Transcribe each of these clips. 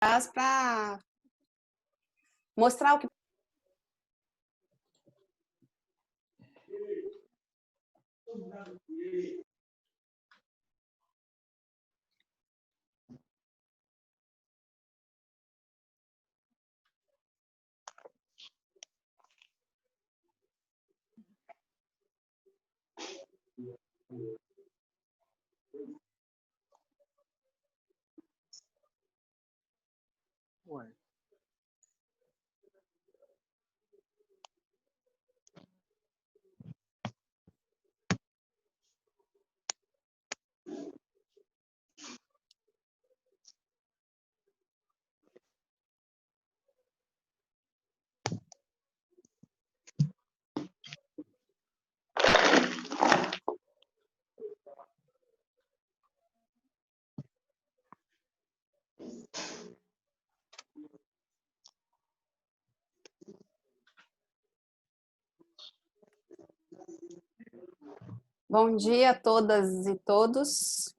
para mostrar o que Bom dia a todas e todos.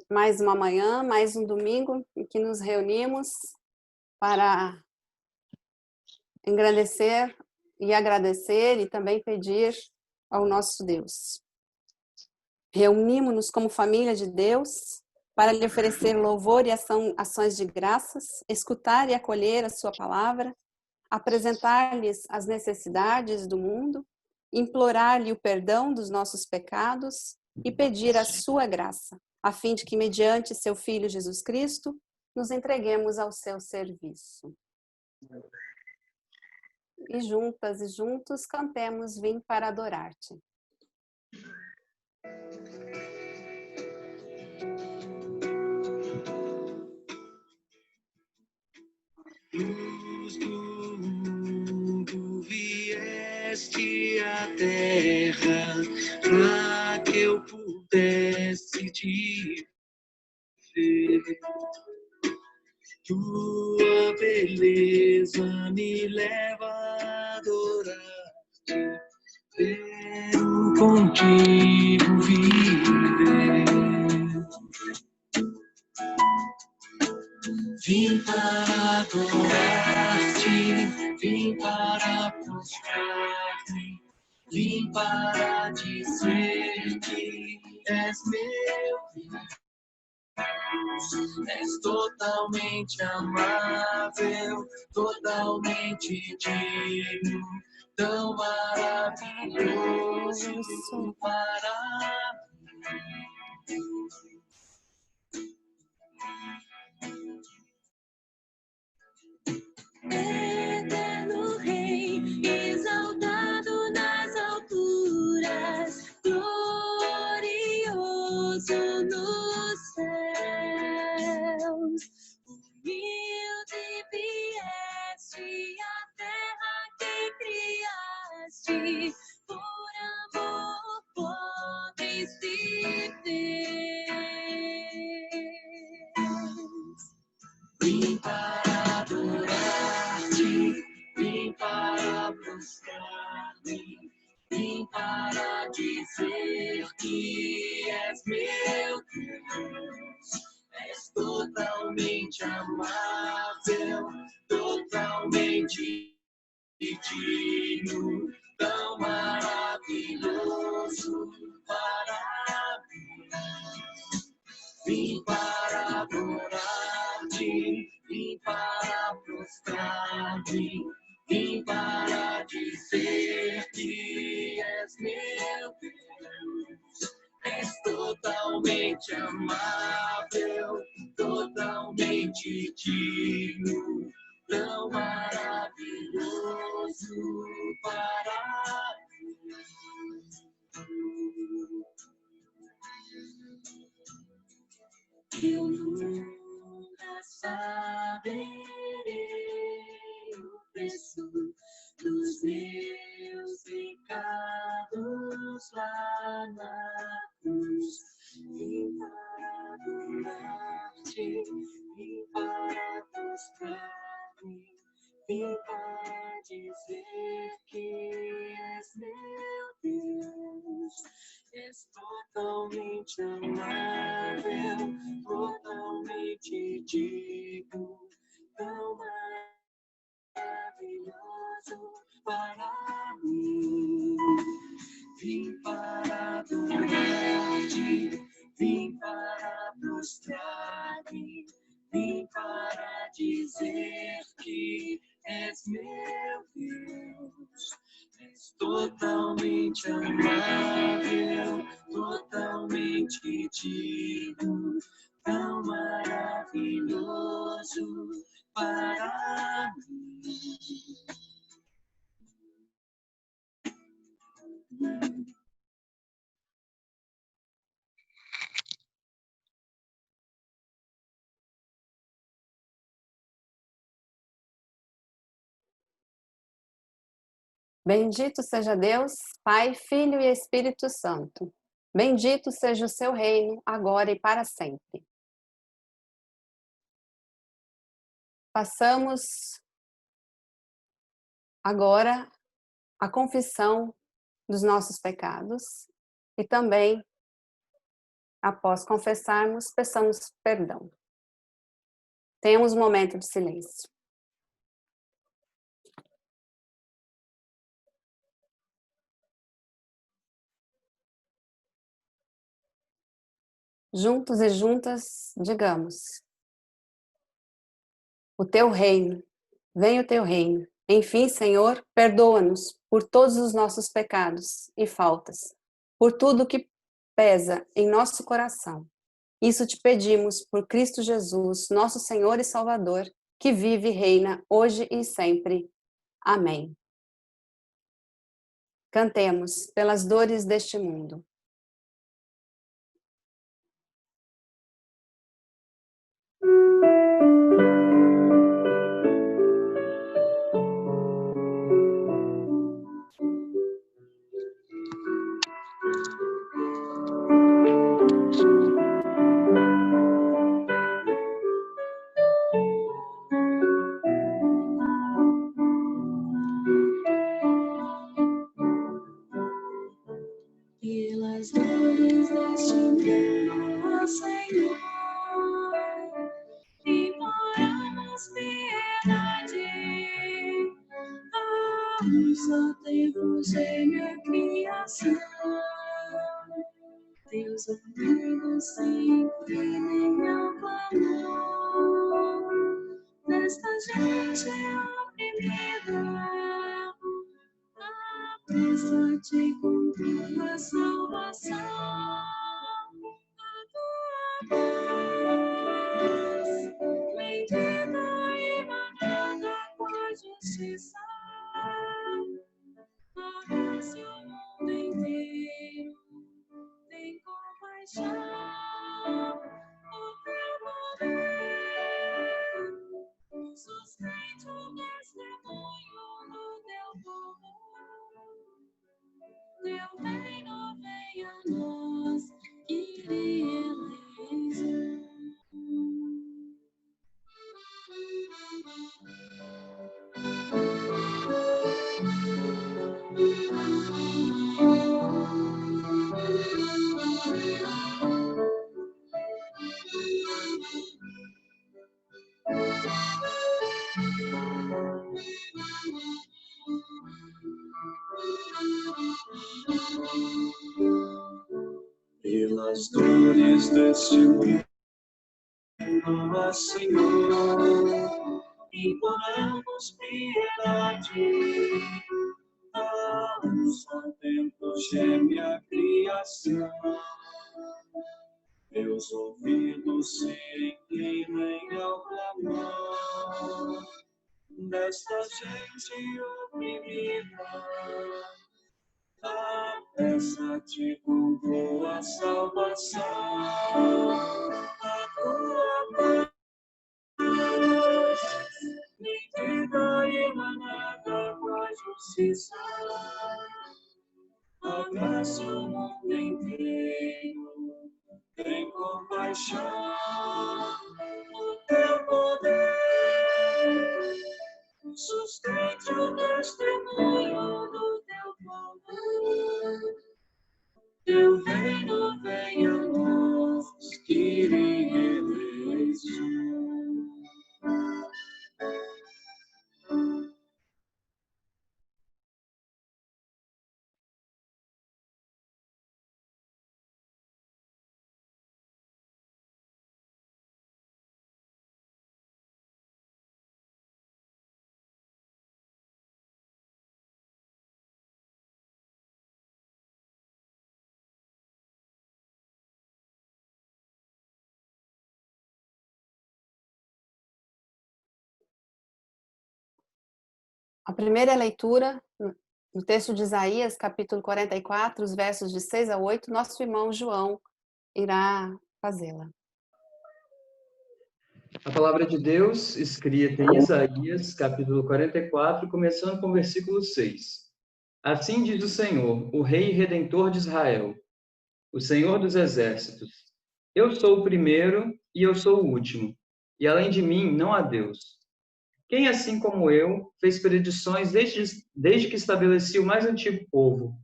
Mais uma manhã, mais um domingo em que nos reunimos para engrandecer e agradecer e também pedir ao nosso Deus. Reunimos-nos como família de Deus para lhe oferecer louvor e ações de graças, escutar e acolher a sua palavra, apresentar-lhes as necessidades do mundo, implorar-lhe o perdão dos nossos pecados e pedir a sua graça, a fim de que, mediante seu Filho Jesus Cristo, nos entreguemos ao seu serviço. E juntas e juntos cantemos Vim para adorar-te. Luz do mundo, vieste à terra para que eu pudesse te ver. Tua beleza me leva a adorar-te, quero contigo viver. Vim para adorar-te, vim para prostrar-me, vim para dizer que és meu Deus. És totalmente amável, totalmente digno, tão maravilhoso para mim. Eterno Rei, exaltado nas alturas, glorioso nos céus. Humilde vieste à terra que criaste, por amor pobres se fez. Vim para adorar-te, vim para prostrar-me, vim para dizer que és meu Deus. És totalmente amável, totalmente digno, tão maravilhoso para mim. Vim para adorar-te, vim para prostrar-me, vim para dizer que és meu Deus. És totalmente amável, totalmente digno, tão maravilhoso para mim. Eu nunca saberei o preço dos meus pecados lá na cruz. Vim para adorar-te, vim para prostrar-me, vim para dizer que és meu Deus. És totalmente amável, totalmente digno, dizer que és meu Deus. És totalmente amável, totalmente digno, tão maravilhoso para mim. Bendito seja Deus, Pai, Filho e Espírito Santo. Bendito seja o seu reino, agora e para sempre. Passamos agora a confissão dos nossos pecados e também, após confessarmos, peçamos perdão. Tenhamos um momento de silêncio. Juntos e juntas, digamos: o teu reino, venha o teu reino. Enfim, Senhor, perdoa-nos por todos os nossos pecados e faltas, por tudo que pesa em nosso coração. Isso te pedimos por Cristo Jesus, nosso Senhor e Salvador, que vive e reina hoje e sempre. Amém. Cantemos pelas dores deste mundo. Pelas dores deste mundo, ó Senhor, imploramos piedade. Só temos gêmea criação. Teus ouvidos se inclinem ao clamor desta gente oprimida. Apressa-te com tua salvação. A tua paz, bendita e manada com a justiça. Abrace o mundo inteiro, tem compaixão. O teu poder sustente o testemunho do teu povo. Teu reino venha a nós, Kyrie Pelas dores deste mundo, ó Senhor, imploramos piedade. Só tempo geme a criação. Meus ouvidos se inclinem ao clamor desta gente oprimida. Apressa-te com tua salvação. A tua paz, medida e manada com a justiça. Abraça o mundo inteiro, tem compaixão. O teu poder sustente o testemunho do teu povo. Teu reino venha a nós, Kyrie eleison. A primeira leitura, no texto de Isaías, capítulo 44, os versos de 6 a 8, nosso irmão João irá fazê-la. A palavra de Deus, escrita em Isaías, capítulo 44, começando com o versículo 6. Assim diz o Senhor, o Rei e Redentor de Israel, o Senhor dos Exércitos. Eu sou o primeiro e eu sou o último, e além de mim não há Deus. Quem, assim como eu, fez predições desde que estabeleci o mais antigo povo,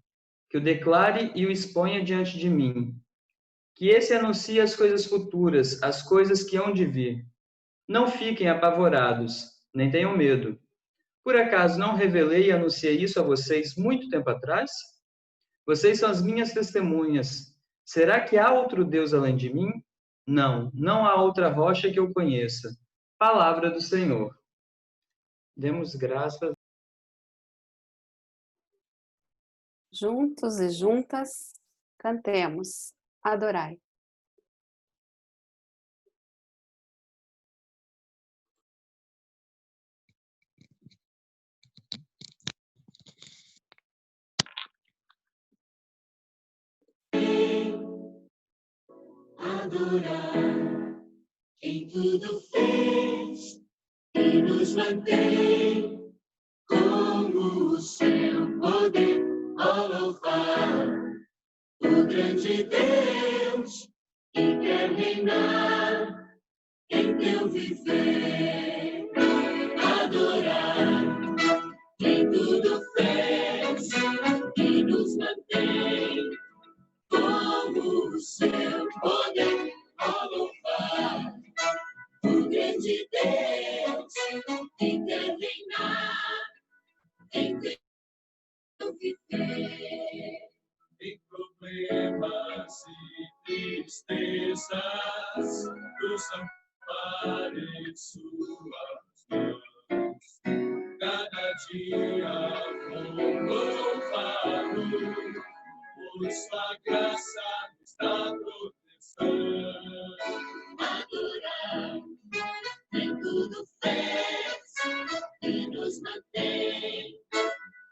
que o declare e o exponha diante de mim, que esse anuncie as coisas futuras, as coisas que hão de vir. Não fiquem apavorados, nem tenham medo. Por acaso não revelei e anunciei isso a vocês muito tempo atrás? Vocês são as minhas testemunhas. Será que há outro Deus além de mim? Não, não há outra rocha que eu conheça. Palavra do Senhor. Demos graças. Juntos e juntas, cantemos, adorai. Adorar quem tudo fez e nos mantém como o seu poder, ó louvar o grande Deus que quer reinar em teu viver. Adorar quem tudo fez e nos mantém como o seu poder, ó louvar o grande Deus que quer reinar em teu viver. Em problemas e tristezas, nos ampare em suas mãos. Cada dia vou louvá-lo, por sua graça está proteção. Adorar quem tudo fez e nos mantém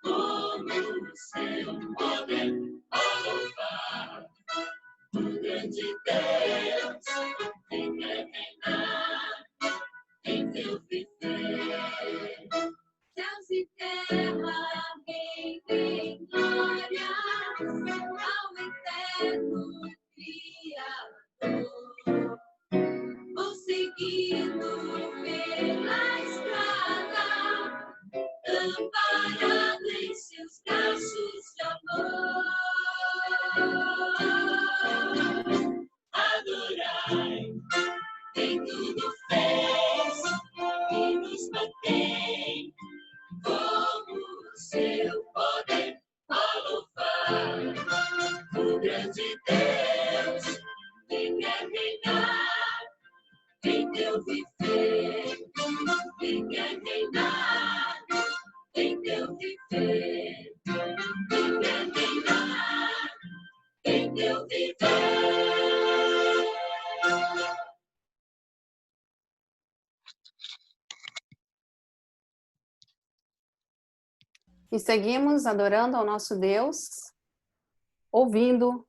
como o seu poder, a louvar o grande Deus que quer reinar em teu viver. Céus e terra rendem glória ao eterno Criador. Vou seguindo pela estrada, amparado em seus braços de amor. Adorai quem tudo fez e nos mantém como o seu poder, a louvar o grande Deus que quer reinar em teu viver, que quer reinar em teu viver, que quer reinar em teu viver. E seguimos adorando ao nosso Deus, ouvindo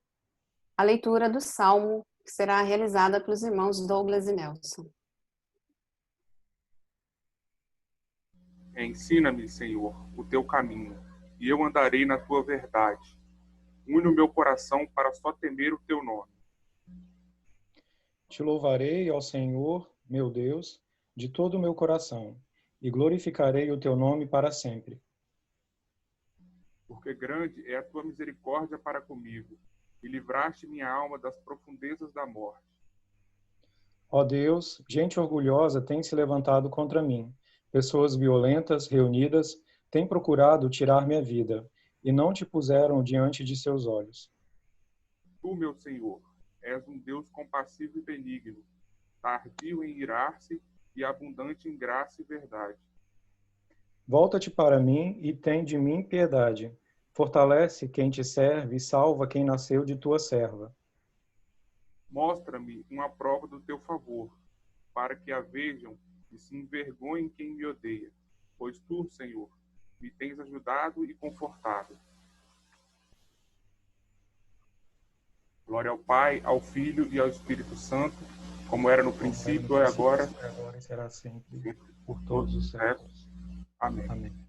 a leitura do Salmo, que será realizada pelos irmãos Douglas e Nelson. Ensina-me, Senhor, o teu caminho, e eu andarei na tua verdade. Une o meu coração para só temer o teu nome. Te louvarei, ó Senhor, meu Deus, de todo o meu coração, e glorificarei o teu nome para sempre. Porque grande é a tua misericórdia para comigo, e livraste minha alma das profundezas da morte. Ó Deus, gente orgulhosa tem se levantado contra mim. Pessoas violentas, reunidas, têm procurado tirar minha vida, e não te puseram diante de seus olhos. Tu, meu Senhor, és um Deus compassivo e benigno, tardio em irar-se e abundante em graça e verdade. Volta-te para mim e tem de mim piedade. Fortalece quem te serve e salva quem nasceu de tua serva. Mostra-me uma prova do teu favor, para que a vejam e se envergonhem quem me odeia. Pois tu, Senhor, me tens ajudado e confortado. Glória ao Pai, ao Filho e ao Espírito Santo, como era no princípio, é agora e será sempre, por todos os séculos. Amém. Amém.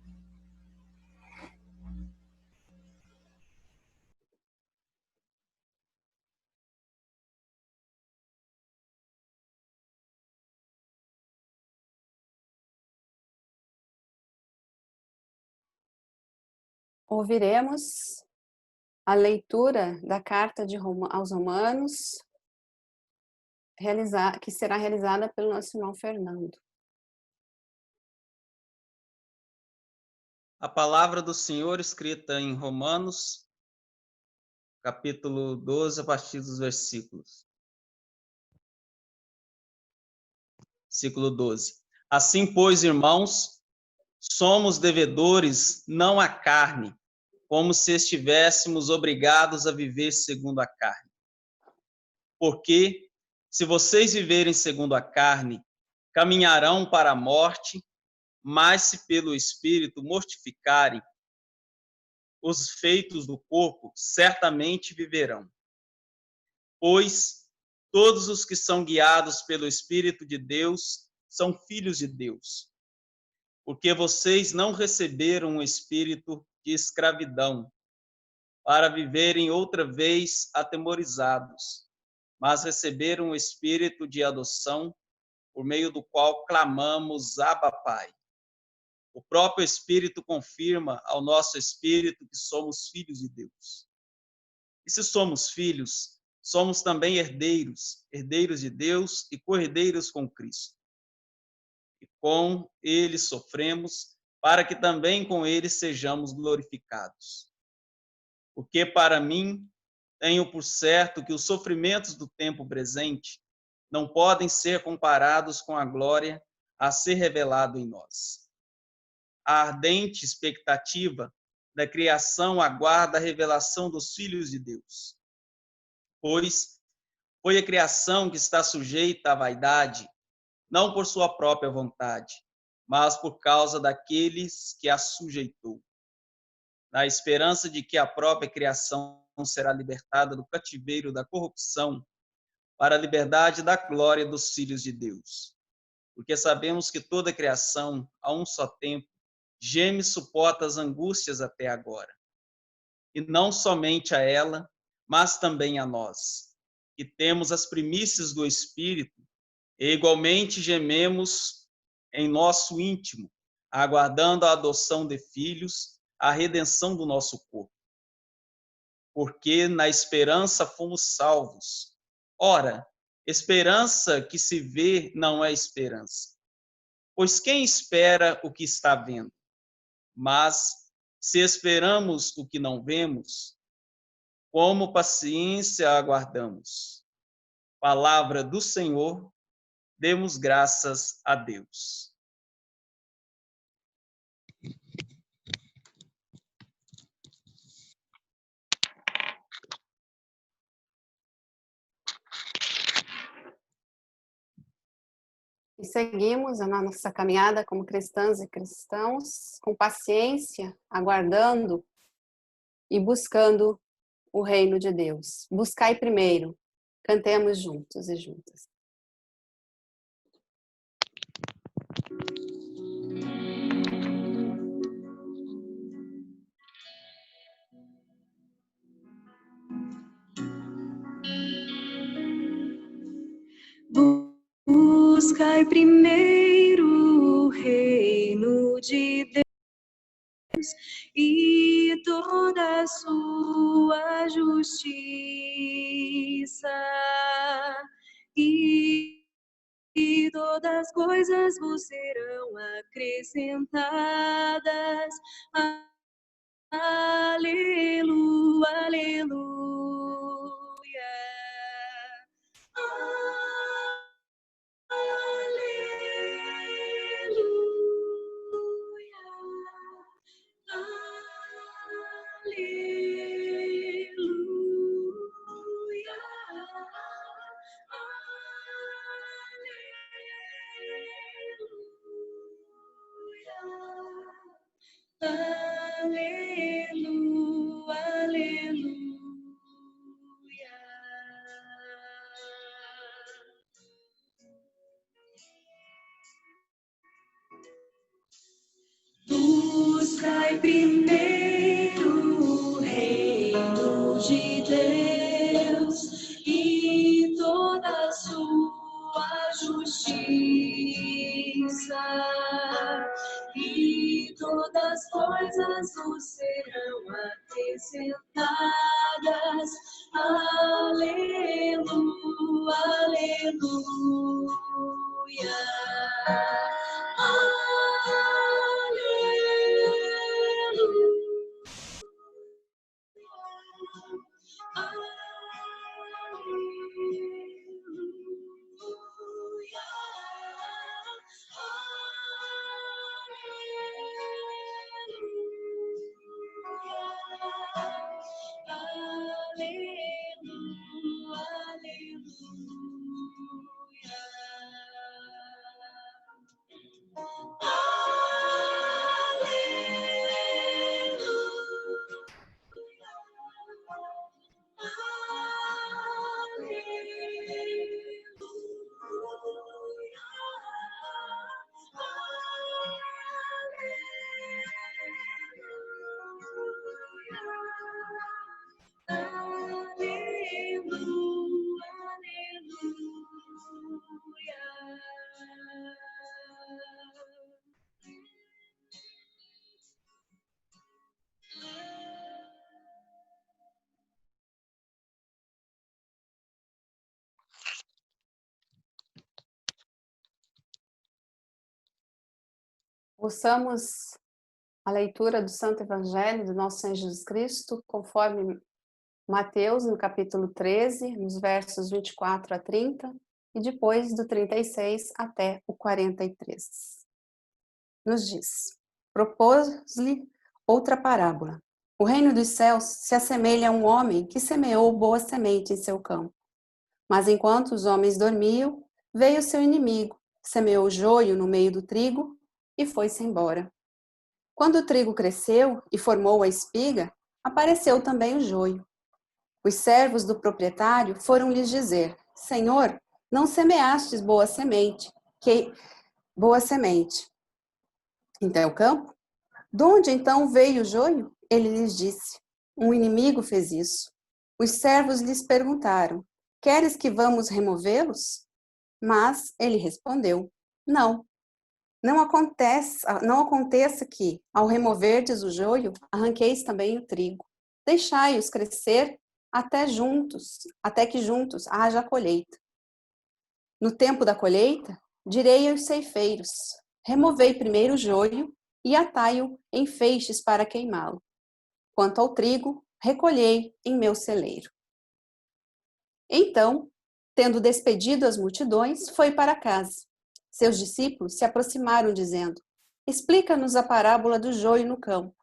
Ouviremos a leitura da carta aos Romanos, que será realizada pelo nosso irmão Fernando. A palavra do Senhor escrita em Romanos, capítulo 12, a partir dos versículos. Versículo 12. Assim, pois, irmãos, somos devedores não à carne, como se estivéssemos obrigados a viver segundo a carne. Porque, se vocês viverem segundo a carne, caminharão para a morte, mas se pelo Espírito mortificarem os feitos do corpo, certamente viverão. Pois todos os que são guiados pelo Espírito de Deus são filhos de Deus. Porque vocês não receberam um espírito de escravidão para viverem outra vez atemorizados, mas receberam o espírito de adoção, por meio do qual clamamos, Abba, Pai. O próprio Espírito confirma ao nosso espírito que somos filhos de Deus. E se somos filhos, somos também herdeiros, herdeiros de Deus e co-herdeiros com Cristo. E com ele sofremos, para que também com ele sejamos glorificados. Porque para mim, tenho por certo que os sofrimentos do tempo presente não podem ser comparados com a glória a ser revelado em nós. A ardente expectativa da criação aguarda a revelação dos filhos de Deus. Pois foi a criação que está sujeita à vaidade, não por sua própria vontade, mas por causa daqueles que a sujeitou, na esperança de que a própria criação será libertada do cativeiro da corrupção para a liberdade da glória dos filhos de Deus. Porque sabemos que toda a criação, a um só tempo, geme e suporta as angústias até agora. E não somente a ela, mas também a nós, que temos as primícias do Espírito, e igualmente gememos em nosso íntimo, aguardando a adoção de filhos, a redenção do nosso corpo. Porque na esperança fomos salvos. Ora, esperança que se vê não é esperança. Pois quem espera o que está vendo? Mas, se esperamos o que não vemos, como paciência aguardamos. Palavra do Senhor, demos graças a Deus. E seguimos a nossa caminhada como cristãs e cristãos, com paciência, aguardando e buscando o reino de Deus. Buscai primeiro. Cantemos juntos e juntas. Buscai primeiro o reino de Deus e toda a sua justiça, e todas as coisas vos serão acrescentadas. Aleluia, aleluia. Buscai primeiro o reino de Deus e toda a sua justiça, e todas as coisas vos serão acrescentadas. Aleluia, aleluia. Ouçamos a leitura do Santo Evangelho do nosso Senhor Jesus Cristo, conforme Mateus, no capítulo 13, nos versos 24 a 30, e depois do 36 até o 43. Nos diz: propôs-lhe outra parábola. O reino dos céus se assemelha a um homem que semeou boa semente em seu campo. Mas enquanto os homens dormiam, veio seu inimigo, semeou joio no meio do trigo e foi-se embora. Quando o trigo cresceu e formou a espiga, apareceu também o joio. Os servos do proprietário foram lhes dizer: Senhor, não semeastes boa semente em teu campo? De onde então veio o joio? Ele lhes disse: um inimigo fez isso. Os servos lhes perguntaram: queres que vamos removê-los? Mas ele respondeu: não. Não aconteça que, ao removerdes o joio, arranqueis também o trigo. Deixai-os crescer até que juntos haja colheita. No tempo da colheita, direi aos ceifeiros: removei primeiro o joio e atai-o em feixes para queimá-lo. Quanto ao trigo, recolhei em meu celeiro. Então, tendo despedido as multidões, foi para casa. Seus discípulos se aproximaram, dizendo: explica-nos a parábola do joio no campo.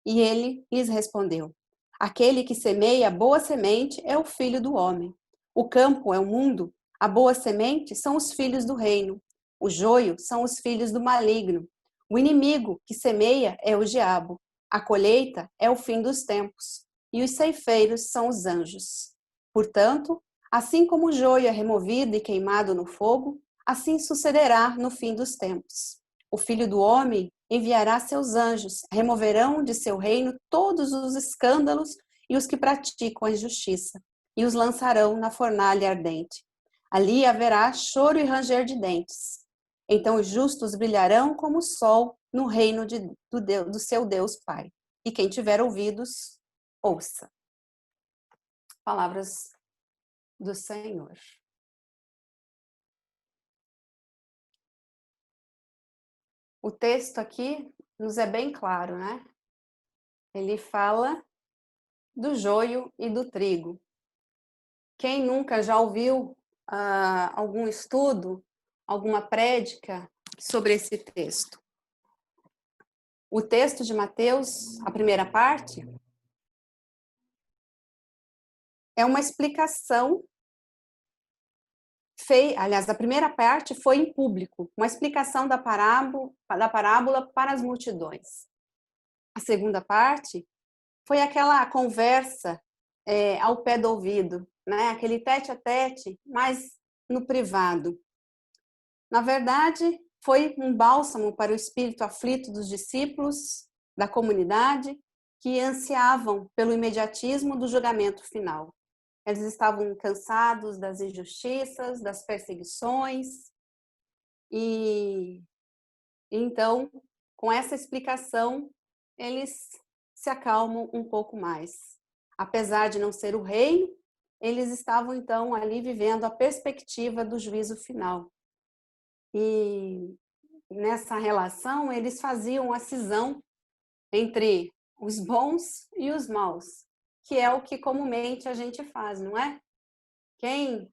E ele lhes respondeu: aquele que semeia boa semente é o filho do homem. O campo é o mundo, a boa semente são os filhos do reino. O joio são os filhos do maligno. O inimigo que semeia é o diabo. A colheita é o fim dos tempos. E os ceifeiros são os anjos. Portanto, assim como o joio é removido e queimado no fogo, assim sucederá no fim dos tempos. O Filho do Homem enviará seus anjos, removerão de seu reino todos os escândalos e os que praticam a injustiça, e os lançarão na fornalha ardente. Ali haverá choro e ranger de dentes. Então os justos brilharão como o sol no reino do seu Deus Pai. E quem tiver ouvidos, ouça. Palavras do Senhor. O texto aqui nos é bem claro, né? Ele fala do joio e do trigo. Quem nunca já ouviu algum estudo, alguma prédica sobre esse texto? O texto de Mateus, a primeira parte, é uma explicação. Aliás, a primeira parte foi em público, uma explicação da parábola para as multidões. A segunda parte foi aquela conversa ao pé do ouvido, né? Aquele tete-a-tete, mas no privado. Na verdade, foi um bálsamo para o espírito aflito dos discípulos da comunidade que ansiavam pelo imediatismo do julgamento final. Eles estavam cansados das injustiças, das perseguições, e então, com essa explicação, eles se acalmam um pouco mais. Apesar de não ser o reino, eles estavam então ali vivendo a perspectiva do juízo final. E nessa relação, eles faziam a cisão entre os bons e os maus, que é o que comumente a gente faz, não é? Quem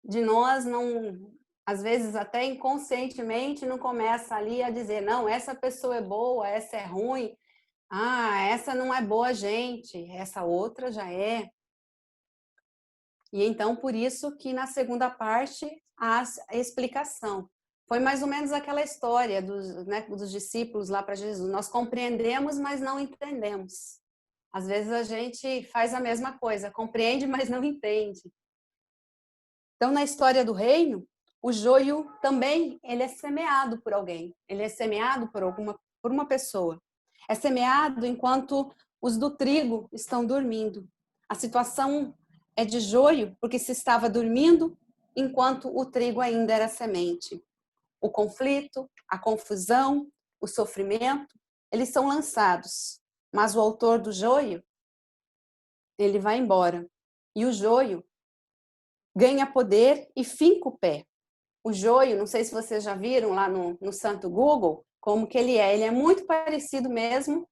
de nós não, às vezes até inconscientemente, não começa ali a dizer, não, essa pessoa é boa, essa é ruim, essa não é boa gente, essa outra já é. E então, por isso que na segunda parte, há a explicação. Foi mais ou menos aquela história dos discípulos lá para Jesus. Nós compreendemos, mas não entendemos. Às vezes a gente faz a mesma coisa, compreende, mas não entende. Então, na história do reino, o joio também ele é semeado por alguém. Ele é semeado por uma pessoa. É semeado enquanto os do trigo estão dormindo. A situação é de joio porque se estava dormindo enquanto o trigo ainda era semente. O conflito, a confusão, o sofrimento, eles são lançados. Mas o autor do joio, ele vai embora. E o joio ganha poder e finca o pé. O joio, não sei se vocês já viram lá no Santo Google, como que ele é. Ele é muito parecido mesmo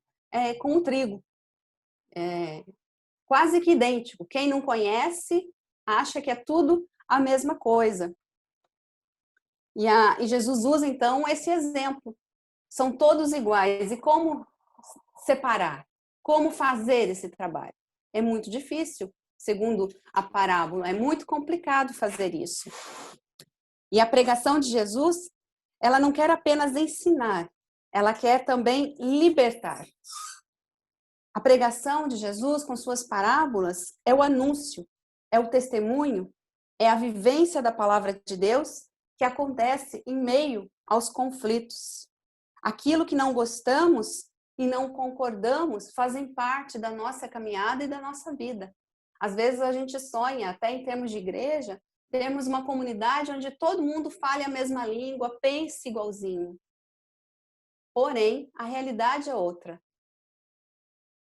com o trigo. Quase que idêntico. Quem não conhece, acha que é tudo a mesma coisa. E Jesus usa, então, esse exemplo. São todos iguais. E como separar? Como fazer esse trabalho? É muito difícil, segundo a parábola. É muito complicado fazer isso. E a pregação de Jesus, ela não quer apenas ensinar, ela quer também libertar. A pregação de Jesus, com suas parábolas, é o anúncio, é o testemunho, é a vivência da palavra de Deus que acontece em meio aos conflitos. Aquilo que não gostamos e não concordamos fazem parte da nossa caminhada e da nossa vida. Às vezes a gente sonha, até em termos de igreja, temos uma comunidade onde todo mundo fale a mesma língua, pense igualzinho. Porém, a realidade é outra.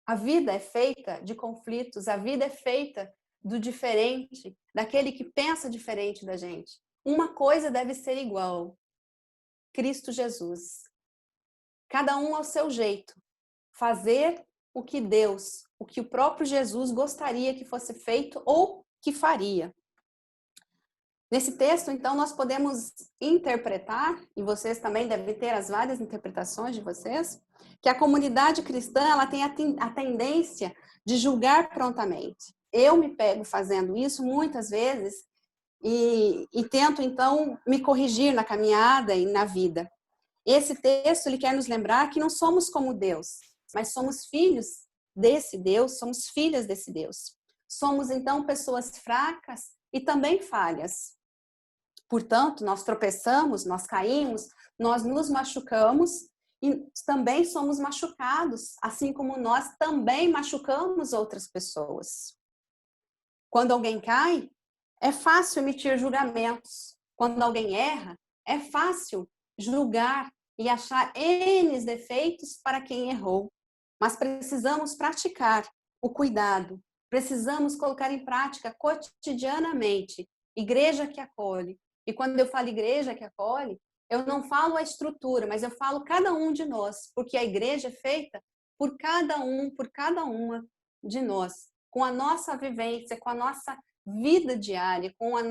A vida é feita de conflitos, a vida é feita do diferente, daquele que pensa diferente da gente. Uma coisa deve ser igual: Cristo Jesus. Cada um ao seu jeito. Fazer o que Deus, o que o próprio Jesus gostaria que fosse feito ou que faria. Nesse texto, então, nós podemos interpretar, e vocês também devem ter as várias interpretações de vocês, que a comunidade cristã ela tem a tendência de julgar prontamente. Eu me pego fazendo isso muitas vezes e tento, então, me corrigir na caminhada e na vida. Esse texto ele quer nos lembrar que não somos como Deus, mas somos filhos desse Deus, somos filhas desse Deus. Somos, então, pessoas fracas e também falhas. Portanto, nós tropeçamos, nós caímos, nós nos machucamos e também somos machucados, assim como nós também machucamos outras pessoas. Quando alguém cai, é fácil emitir julgamentos. Quando alguém erra, é fácil julgar e achar N defeitos para quem errou. Mas precisamos praticar o cuidado, precisamos colocar em prática cotidianamente. Igreja que acolhe. E quando eu falo igreja que acolhe, eu não falo a estrutura, mas eu falo cada um de nós, porque a igreja é feita por cada uma de nós, com a nossa vivência, com a nossa vida diária, com as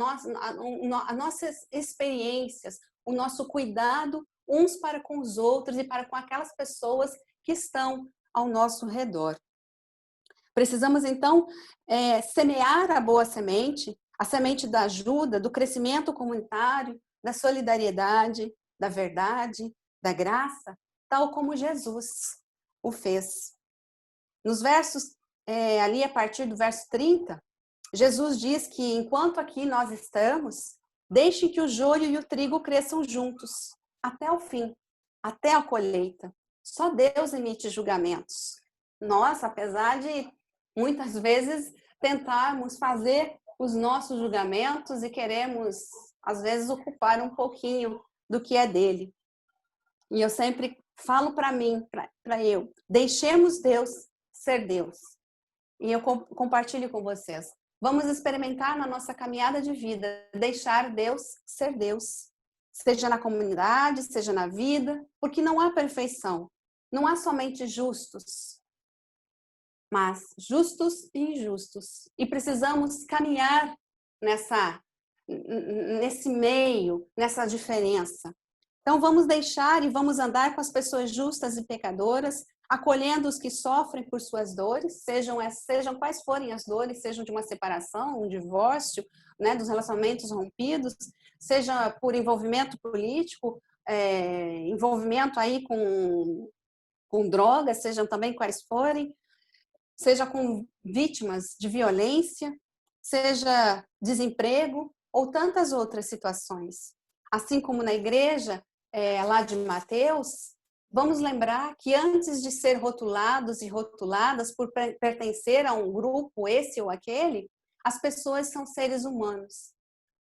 nossas experiências, o nosso cuidado uns para com os outros e para com aquelas pessoas que estão ao nosso redor. Precisamos, então, semear a boa semente, a semente da ajuda, do crescimento comunitário, da solidariedade, da verdade, da graça, tal como Jesus o fez. Nos versos, ali a partir do verso 30, Jesus diz que enquanto aqui nós estamos, deixe que o joio e o trigo cresçam juntos, até o fim, até a colheita. Só Deus emite julgamentos. Nós, apesar de muitas vezes tentarmos fazer os nossos julgamentos e queremos, às vezes, ocupar um pouquinho do que é dele. E eu sempre falo para mim, para eu, deixemos Deus ser Deus. E eu compartilho com vocês. Vamos experimentar na nossa caminhada de vida, deixar Deus ser Deus. Seja na comunidade, seja na vida, porque não há perfeição. Não há somente justos, mas justos e injustos. E precisamos caminhar nesse meio, nessa diferença. Então vamos deixar e vamos andar com as pessoas justas e pecadoras, acolhendo os que sofrem por suas dores, sejam quais forem as dores, sejam de uma separação, um divórcio, né, dos relacionamentos rompidos, seja por envolvimento político, envolvimento aí com drogas, sejam também quais forem, seja com vítimas de violência, seja desemprego ou tantas outras situações. Assim como na igreja, lá de Mateus, vamos lembrar que antes de ser rotulados e rotuladas por pertencer a um grupo, esse ou aquele, as pessoas são seres humanos.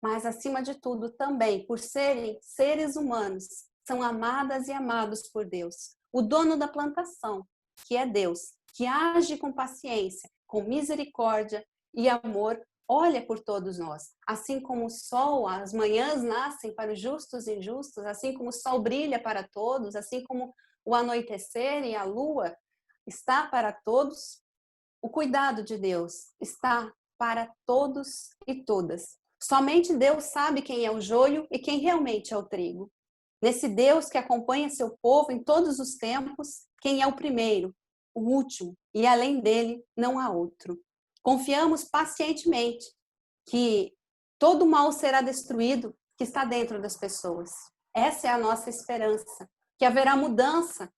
Mas, acima de tudo, também, por serem seres humanos, são amadas e amados por Deus. O dono da plantação, que é Deus, que age com paciência, com misericórdia e amor, olha por todos nós. Assim como o sol, as manhãs nascem para os justos e injustos, assim como o sol brilha para todos, assim como o anoitecer e a lua está para todos, o cuidado de Deus está para todos e todas. Somente Deus sabe quem é o joio e quem realmente é o trigo. Nesse Deus que acompanha seu povo em todos os tempos, quem é o primeiro, o último, e além dele não há outro. Confiamos pacientemente que todo mal será destruído que está dentro das pessoas. Essa é a nossa esperança, que haverá mudança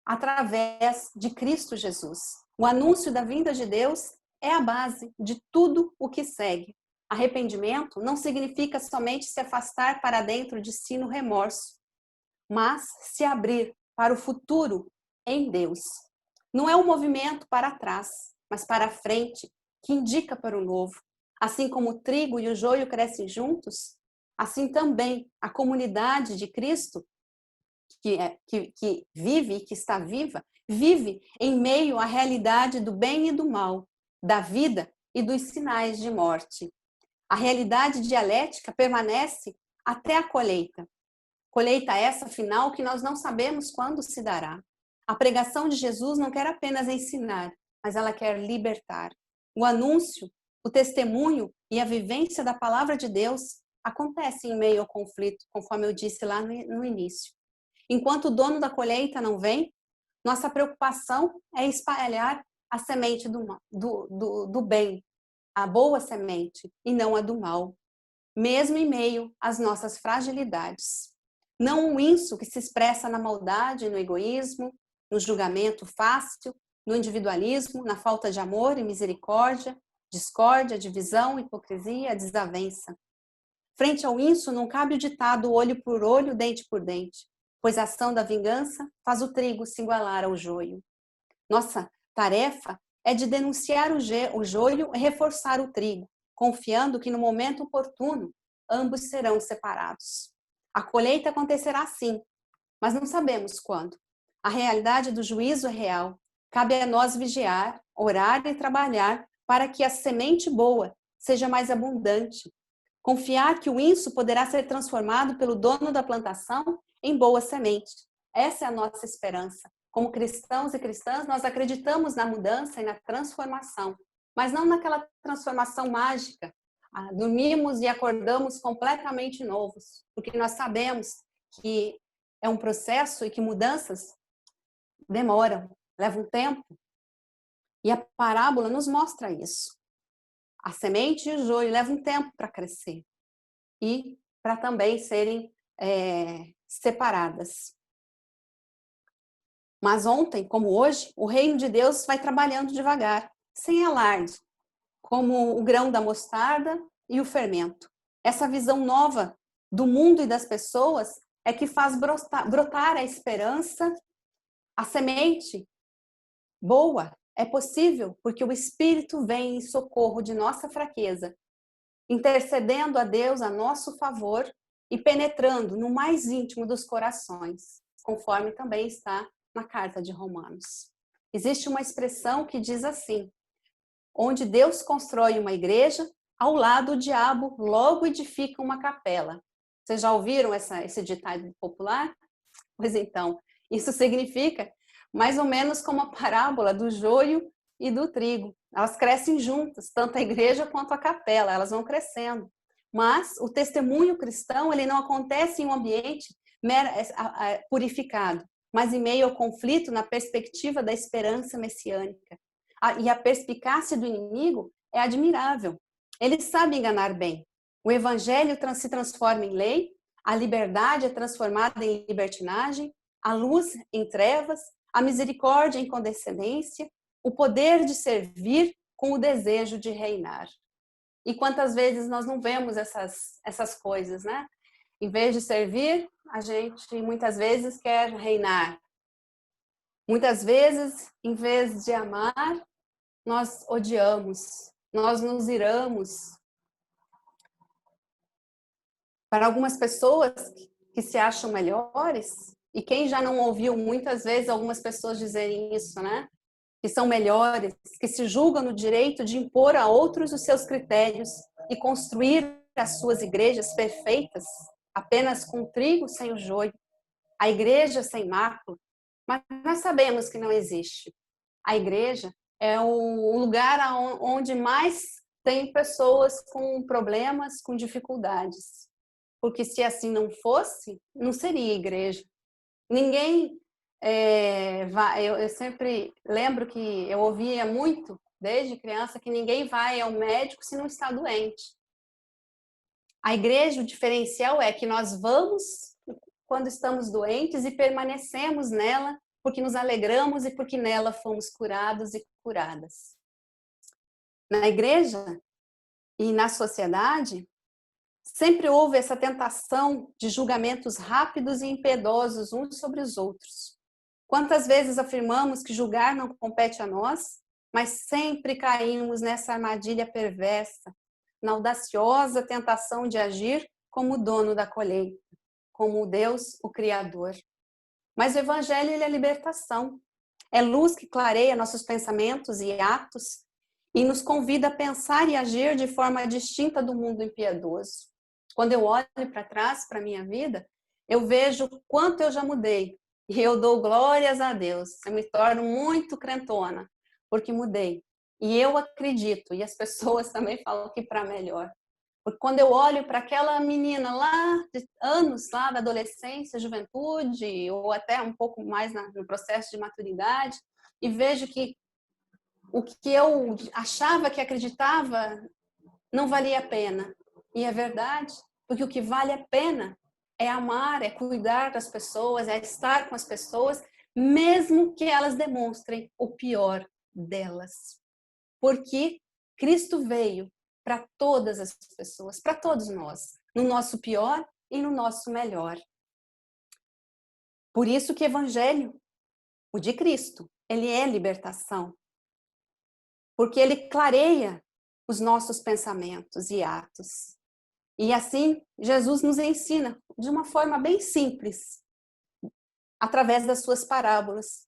através de Cristo Jesus. O anúncio da vinda de Deus é a base de tudo o que segue. Arrependimento não significa somente se afastar para dentro de si no remorso, mas se abrir para o futuro em Deus. Não é um movimento para trás, mas para frente, que indica para o novo. Assim como o trigo e o joio crescem juntos, assim também a comunidade de Cristo, que vive e que está viva, vive em meio à realidade do bem e do mal, da vida e dos sinais de morte. A realidade dialética permanece até a colheita. Colheita essa final que nós não sabemos quando se dará. A pregação de Jesus não quer apenas ensinar, mas ela quer libertar. O anúncio, o testemunho e a vivência da palavra de Deus acontecem em meio ao conflito, conforme eu disse lá no início. Enquanto o dono da colheita não vem, nossa preocupação é espalhar a semente do bem, a boa semente, e não a do mal, mesmo em meio às nossas fragilidades. Não o inso que se expressa na maldade, no egoísmo, no julgamento fácil, no individualismo, na falta de amor e misericórdia, discórdia, divisão, hipocrisia, desavença. Frente ao inso não cabe o ditado olho por olho, dente por dente, pois a ação da vingança faz o trigo se igualar ao joio. Nossa tarefa é de denunciar o joio e reforçar o trigo, confiando que no momento oportuno ambos serão separados. A colheita acontecerá sim, mas não sabemos quando. A realidade do juízo é real. Cabe a nós vigiar, orar e trabalhar para que a semente boa seja mais abundante. Confiar que o inso poderá ser transformado pelo dono da plantação em boa semente. Essa é a nossa esperança. Como cristãos e cristãs, nós acreditamos na mudança e na transformação, mas não naquela transformação mágica. Dormimos e acordamos completamente novos, porque nós sabemos que é um processo e que mudanças demoram, levam um tempo. E a parábola nos mostra isso. A semente e o joio levam um tempo para crescer e para também serem separadas. Mas ontem, como hoje, o reino de Deus vai trabalhando devagar, sem alarde, como o grão da mostarda e o fermento. Essa visão nova do mundo e das pessoas é que faz brotar a esperança A semente boa é possível porque o Espírito vem em socorro de nossa fraqueza, intercedendo a Deus a nosso favor e penetrando no mais íntimo dos corações, conforme também está na carta de Romanos. Existe uma expressão que diz assim: onde Deus constrói uma igreja, ao lado o diabo logo edifica uma capela. Vocês já ouviram esse ditado popular? Pois então, isso significa mais ou menos como a parábola do joio e do trigo. Elas crescem juntas, tanto a igreja quanto a capela, elas vão crescendo. Mas o testemunho cristão, ele não acontece em um ambiente purificado, mas em meio ao conflito na perspectiva da esperança messiânica. E a perspicácia do inimigo é admirável. Ele sabe enganar bem. O evangelho se transforma em lei, a liberdade é transformada em libertinagem, a luz em trevas, a misericórdia em condescendência, o poder de servir com o desejo de reinar. E quantas vezes nós não vemos essas coisas, né? Em vez de servir, a gente muitas vezes quer reinar. Muitas vezes, em vez de amar, nós odiamos, nós nos iramos. Para algumas pessoas que se acham melhores, e quem já não ouviu muitas vezes algumas pessoas dizerem isso, né? Que são melhores, que se julgam no direito de impor a outros os seus critérios e construir as suas igrejas perfeitas, apenas com trigo sem o joio, a igreja sem mácula. Mas nós sabemos que não existe. A igreja é o lugar onde mais tem pessoas com problemas, com dificuldades. Porque se assim não fosse, não seria igreja. Ninguém eu sempre lembro que eu ouvia muito, desde criança, que ninguém vai ao médico se não está doente. A igreja, o diferencial é que nós vamos quando estamos doentes e permanecemos nela porque nos alegramos e porque nela fomos curados e curadas. Na igreja e na sociedade, sempre houve essa tentação de julgamentos rápidos e impiedosos uns sobre os outros. Quantas vezes afirmamos que julgar não compete a nós, mas sempre caímos nessa armadilha perversa, na audaciosa tentação de agir como o dono da colheita, como o Deus, o Criador. Mas o Evangelho, ele é libertação. É luz que clareia nossos pensamentos e atos e nos convida a pensar e agir de forma distinta do mundo impiedoso. Quando eu olho para trás, para a minha vida, eu vejo o quanto eu já mudei. E eu dou glórias a Deus. Eu me torno muito crentona, porque mudei. E eu acredito, e as pessoas também falam que para melhor. Porque quando eu olho para aquela menina lá, de anos lá da adolescência, juventude, ou até um pouco mais no processo de maturidade, e vejo que o que eu achava que acreditava não valia a pena. E é verdade, porque o que vale a pena é amar, é cuidar das pessoas, é estar com as pessoas, mesmo que elas demonstrem o pior delas. Porque Cristo veio para todas as pessoas, para todos nós, no nosso pior e no nosso melhor. Por isso que o Evangelho, o de Cristo, ele é libertação. Porque ele clareia os nossos pensamentos e atos. E assim, Jesus nos ensina de uma forma bem simples, através das suas parábolas,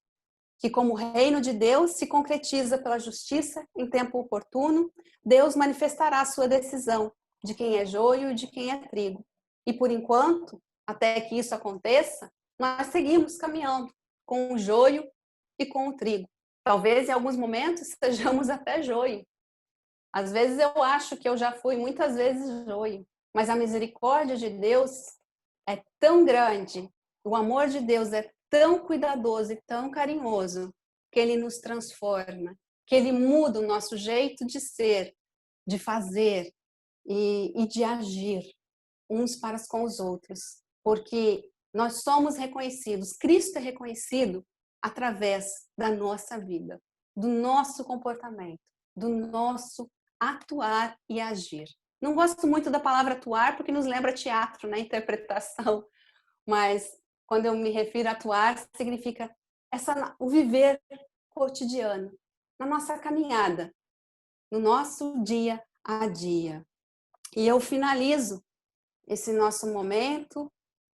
que como o reino de Deus se concretiza pela justiça em tempo oportuno, Deus manifestará a sua decisão de quem é joio e de quem é trigo. E por enquanto, até que isso aconteça, nós seguimos caminhando com o joio e com o trigo. Talvez em alguns momentos sejamos até joio. Às vezes eu acho que eu já fui muitas vezes joio. Mas a misericórdia de Deus é tão grande, o amor de Deus é tão cuidadoso e tão carinhoso, que ele nos transforma, que ele muda o nosso jeito de ser, de fazer e de agir uns para com os outros. Porque nós somos reconhecidos, Cristo é reconhecido através da nossa vida, do nosso comportamento, do nosso atuar e agir. Não gosto muito da palavra atuar, porque nos lembra teatro, né? Interpretação. Mas quando eu me refiro a atuar, significa o viver cotidiano, na nossa caminhada, no nosso dia a dia. E eu finalizo esse nosso momento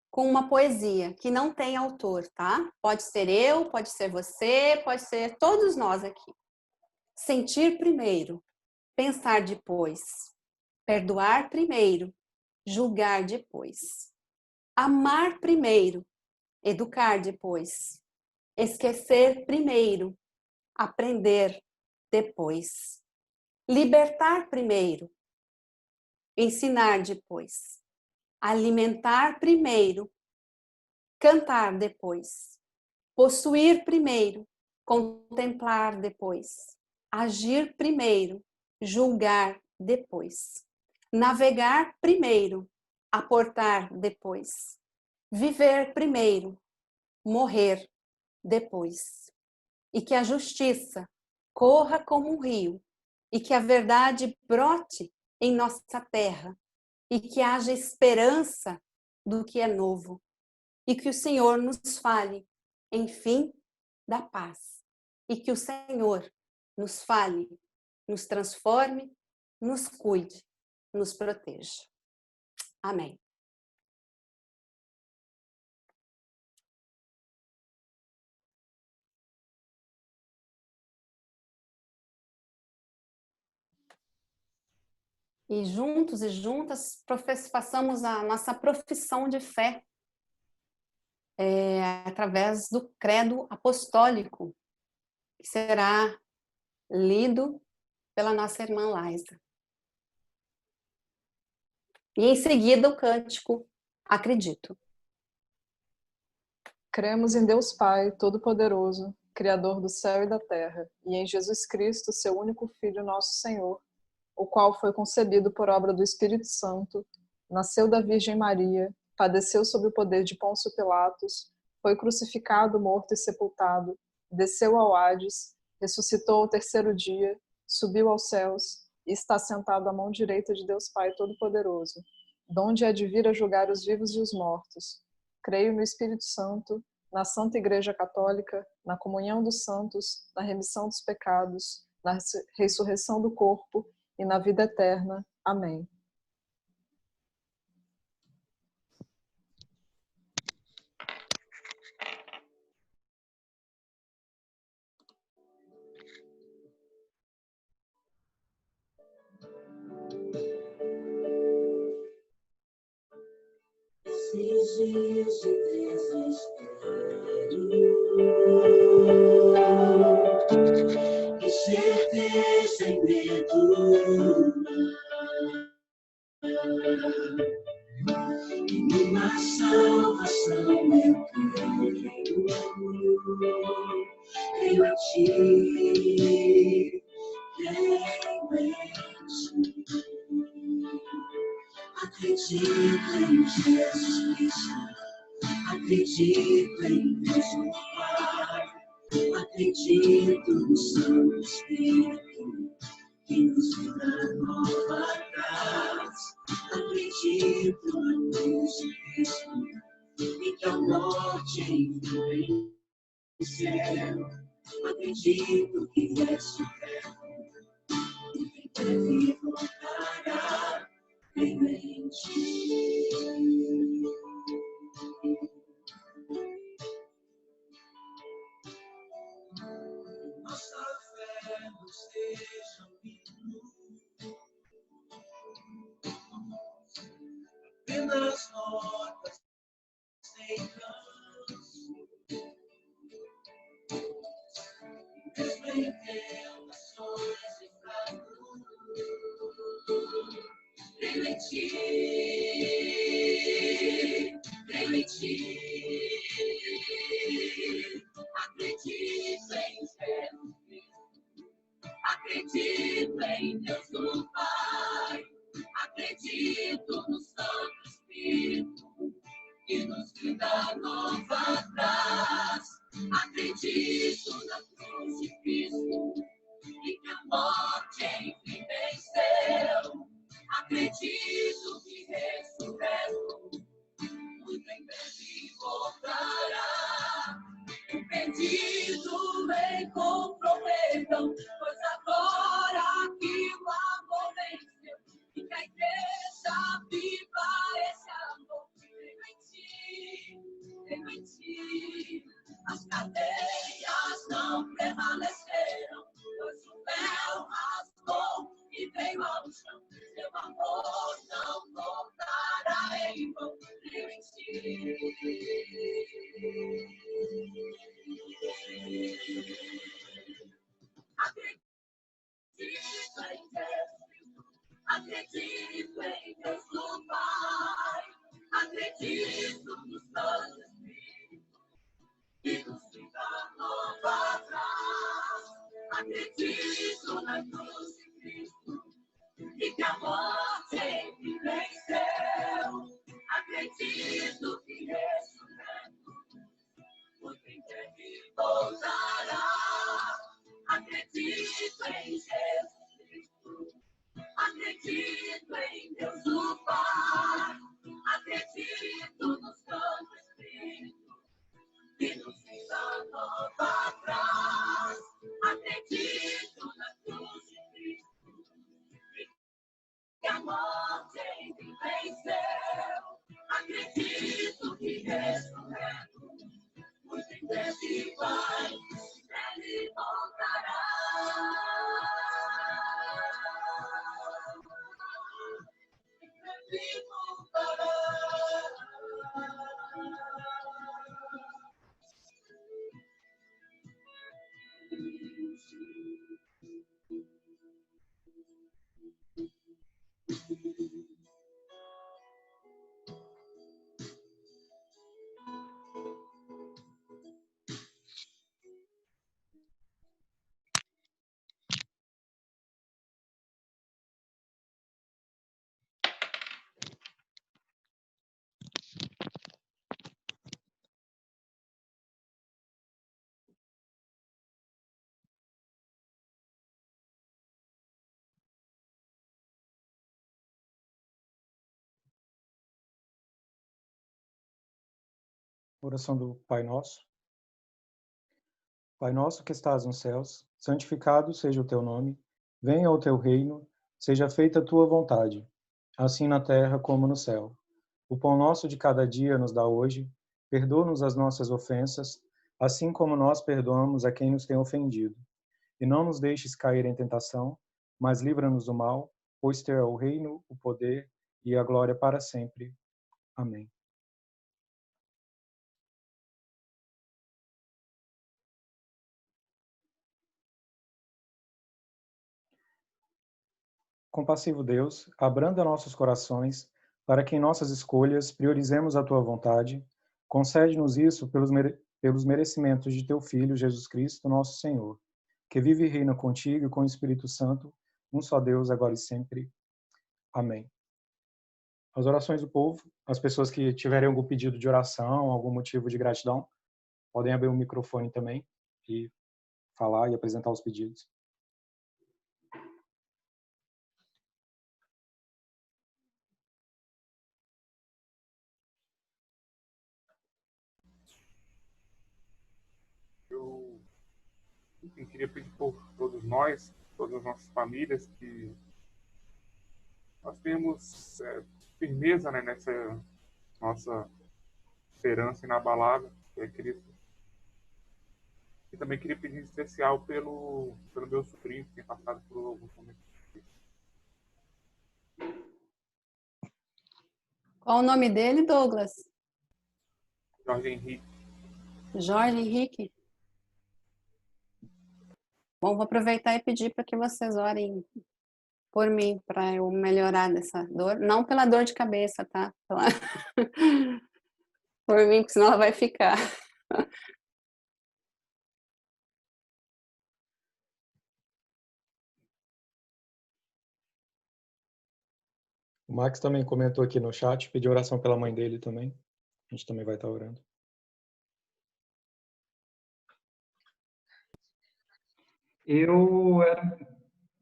com uma poesia que não tem autor, tá? Pode ser eu, pode ser você, pode ser todos nós aqui. Sentir primeiro, pensar depois, perdoar primeiro, julgar depois, amar primeiro, educar depois, esquecer primeiro, aprender depois, libertar primeiro, ensinar depois, alimentar primeiro, cantar depois, possuir primeiro, contemplar depois, agir primeiro, julgar depois, navegar primeiro, aportar depois, viver primeiro, morrer depois. E que a justiça corra como um rio, e que a verdade brote em nossa terra, e que haja esperança do que é novo, e que o Senhor nos fale, enfim, da paz, e que o Senhor nos fale, nos transforme, nos cuide, nos proteja. Amém. E juntos e juntas façamos a nossa profissão de fé através do credo apostólico, que será lido pela nossa irmã Laisa. E em seguida o cântico Acredito. Cremos em Deus Pai, Todo-Poderoso, Criador do céu e da terra, e em Jesus Cristo, seu único Filho, nosso Senhor, o qual foi concebido por obra do Espírito Santo, nasceu da Virgem Maria, padeceu sob o poder de Pôncio Pilatos, foi crucificado, morto e sepultado, desceu ao Hades, ressuscitou ao terceiro dia, subiu aos céus e está sentado à mão direita de Deus Pai Todo-Poderoso, donde há de vir a julgar os vivos e os mortos. Creio no Espírito Santo, na Santa Igreja Católica, na comunhão dos santos, na remissão dos pecados, na ressurreição do corpo e na vida eterna. Amém. Esses dias de desespero e certeza e medo, e uma salvação eu creio, creio em ti, creio em ti. Acredito em Jesus Cristo, acredito em Deus o Pai, acredito no Santo Espírito, que nos dá nova graça. Acredito na cruz de Cristo, e que a morte enfim venceu. Acredito que és o verbo, e que breve voltará. Creio em ti. Nossa fé nos deixa unidos, apenas notas sem canso, mesmo em tentações e fracos. Creio em ti, creio em ti. Acredito em Jesus Cristo, acredito em Deus o Pai, acredito no Santo Espírito, que nos dá nova graça. Acredito na cruz de Cristo, e que a morte enfim venceu. Acredito que ressurreto, muito em breve voltará. Perdi encontrou perdão, pois agora que o amor venceu, e que a igreja viva esse amor. Tenho em ti, as cadeias não prevaleceram, pois o véu rasgou e veio ao chão. Seu amor não voltará em vão. Tenho em ti. Acredito em Deus, acredito em Deus no Pai, acredito nos planos que nos enganou atrás, acredito na cruz de Cristo e que a morte ele venceu, acredito que ressurreto muito em breve voltará, acredito em Jesus Cristo, acredito em Deus o Pai, acredito nos planos do Espírito que nos enganou atrás, acredito na cruz de Cristo que a morte ele venceu, acredito que ressurreto muito em breve vai, ele voltará. Em breve voltará. Oração do Pai Nosso. Pai nosso que estás nos céus, santificado seja o teu nome, venha o teu reino, seja feita a tua vontade, assim na terra como no céu. O pão nosso de cada dia nos dá hoje, perdoa-nos as nossas ofensas, assim como nós perdoamos a quem nos tem ofendido. E não nos deixes cair em tentação, mas livra-nos do mal, pois teu é o reino, o poder e a glória para sempre. Amém. Compassivo Deus, abranda nossos corações, para que em nossas escolhas priorizemos a tua vontade. Concede-nos isso pelos merecimentos de teu Filho, Jesus Cristo, nosso Senhor, que vive e reina contigo e com o Espírito Santo, um só Deus, agora e sempre. Amém. As orações do povo, as pessoas que tiverem algum pedido de oração, algum motivo de gratidão, podem abrir o microfone também e falar e apresentar os pedidos. Eu queria pedir por todos nós, todas as nossas famílias, que nós tenhamos firmeza, né, nessa nossa esperança inabalável, que é Cristo. E também queria pedir em especial pelo meu sobrinho, que tem passado por alguns momentos difíceis. Qual o nome dele, Douglas? Jorge Henrique. Jorge Henrique? Bom, vou aproveitar e pedir para que vocês orem por mim, para eu melhorar dessa dor. Não pela dor de cabeça, tá? Por mim, porque senão ela vai ficar. O Max também comentou aqui no chat, pediu oração pela mãe dele também. A gente também vai estar orando.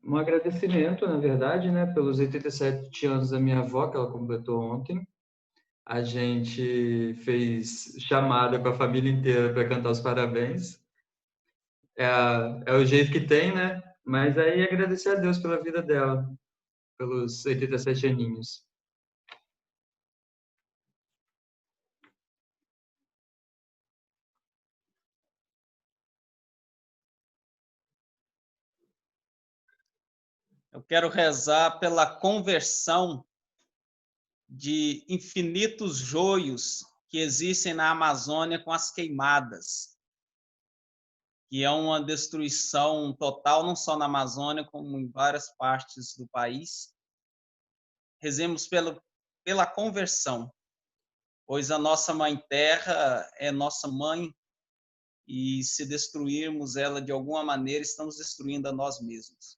Um agradecimento, na verdade, né, pelos 87 anos da minha avó, que ela completou ontem. A gente fez chamada com a família inteira para cantar os parabéns. é o jeito que tem, né? Mas aí agradecer a Deus pela vida dela, pelos 87 aninhos. Eu quero rezar pela conversão de infinitos joios que existem na Amazônia com as queimadas, que é uma destruição total, não só na Amazônia, como em várias partes do país. Rezemos pela conversão, pois a nossa Mãe Terra é nossa mãe, e se destruirmos ela de alguma maneira, estamos destruindo a nós mesmos.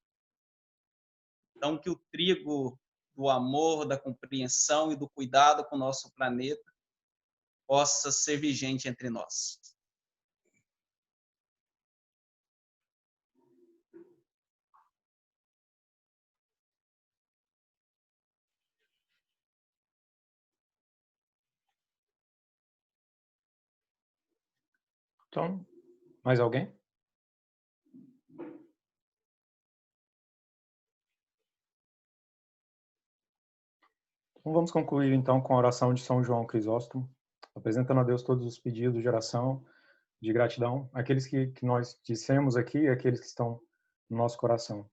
Então, que o trigo do amor, da compreensão e do cuidado com o nosso planeta possa ser vigente entre nós. Então, mais alguém? Então, vamos concluir então com a oração de São João Crisóstomo, apresentando a Deus todos os pedidos de oração, de gratidão, aqueles que nós dissemos aqui e aqueles que estão no nosso coração.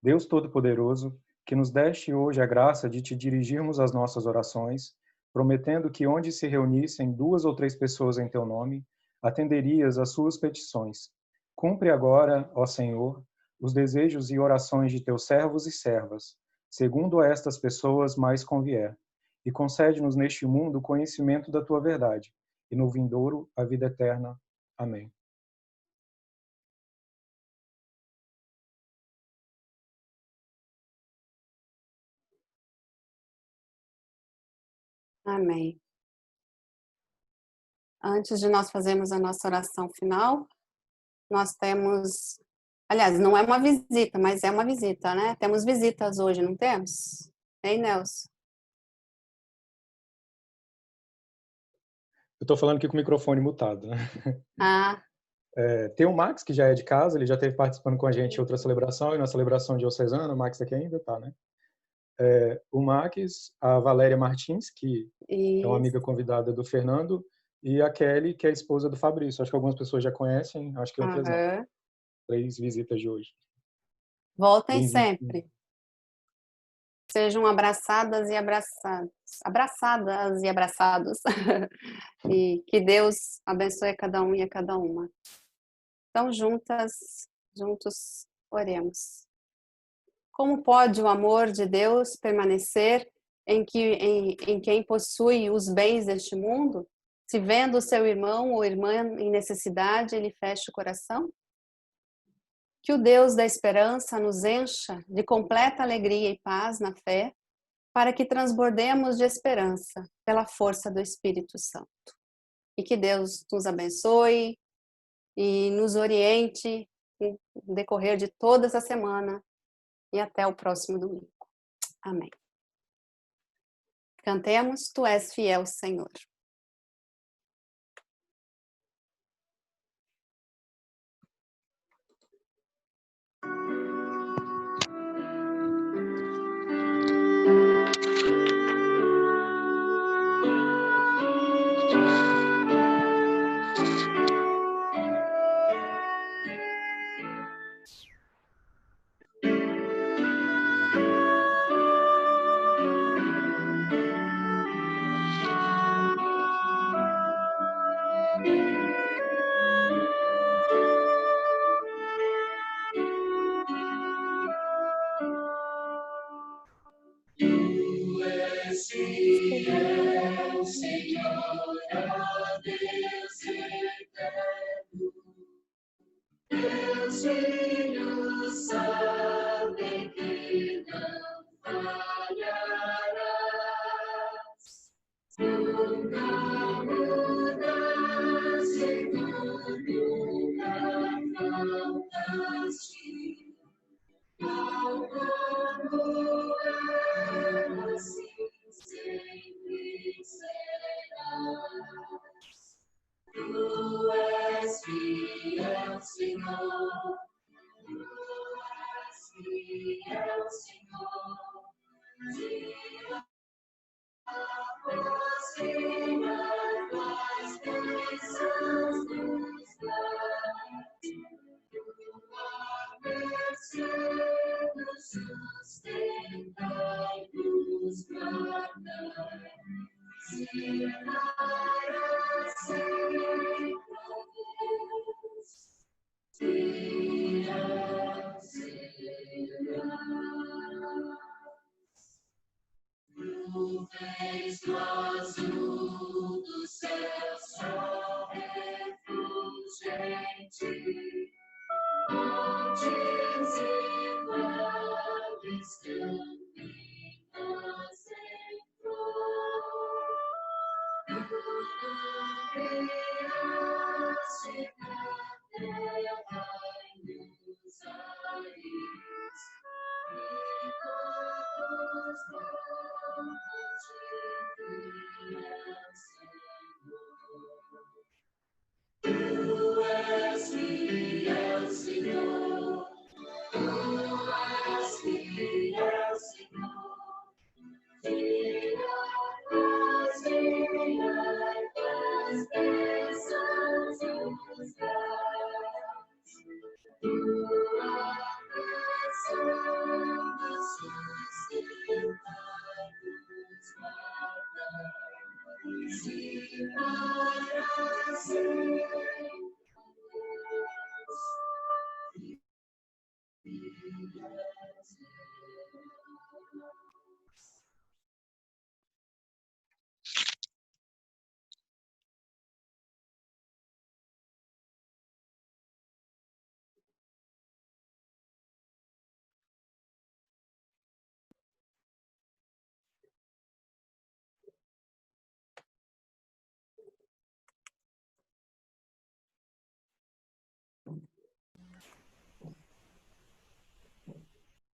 Deus Todo-Poderoso, que nos deste hoje a graça de te dirigirmos as nossas orações, prometendo que onde se reunissem 2 ou 3 pessoas em teu nome, atenderias às suas petições. Cumpre agora, ó Senhor, os desejos e orações de teus servos e servas, segundo a estas pessoas mais convier, e concede-nos neste mundo o conhecimento da tua verdade, e no vindouro a vida eterna. Amém. Amém. Antes de nós fazermos a nossa oração final, nós temos... Aliás, não é uma visita, mas é uma visita, né? Temos visitas hoje, não temos? Hein, Nelson? Eu estou falando aqui com o microfone mutado, né? Ah, Tem o Max, que já é de casa, ele já esteve participando com a gente em outra celebração, e na celebração diocesana, o Max aqui ainda está, né? O Max, a Valéria Martins, que é uma amiga convidada do Fernando, e a Kelly, que é a esposa do Fabrício. Acho que algumas pessoas já conhecem, acho que outras não. 3 visitas de hoje. Voltem sempre. Sejam abraçadas e abraçados. Abraçadas e abraçados. E que Deus abençoe a cada um e a cada uma. Então, juntos, oremos. Como pode o amor de Deus permanecer em quem possui os bens deste mundo, se vendo o seu irmão ou irmã em necessidade, ele fecha o coração? Que o Deus da esperança nos encha de completa alegria e paz na fé, para que transbordemos de esperança pela força do Espírito Santo. E que Deus nos abençoe e nos oriente no decorrer de toda essa semana e até o próximo domingo. Amém. Cantemos, Tu és fiel, Senhor. Fiel, Senhor, ó Deus eterno, teus filhos sabem que não falharás. Nunca mudaste, nunca faltaste, tal como eras, assim sempre serás. Tu és fiel, Senhor, és fiel, Senhor, tira você das bênçãos dos lábios, tua mercê nos sustenta e nos guarda. Nuvens do azul do céu, sol refulgente, montes e vales, campinas em flor. Brilhaste na terra e nos ares, e todos vamos te fiel, Senhor. Tu és fiel, Senhor. Tu és fiel, Senhor.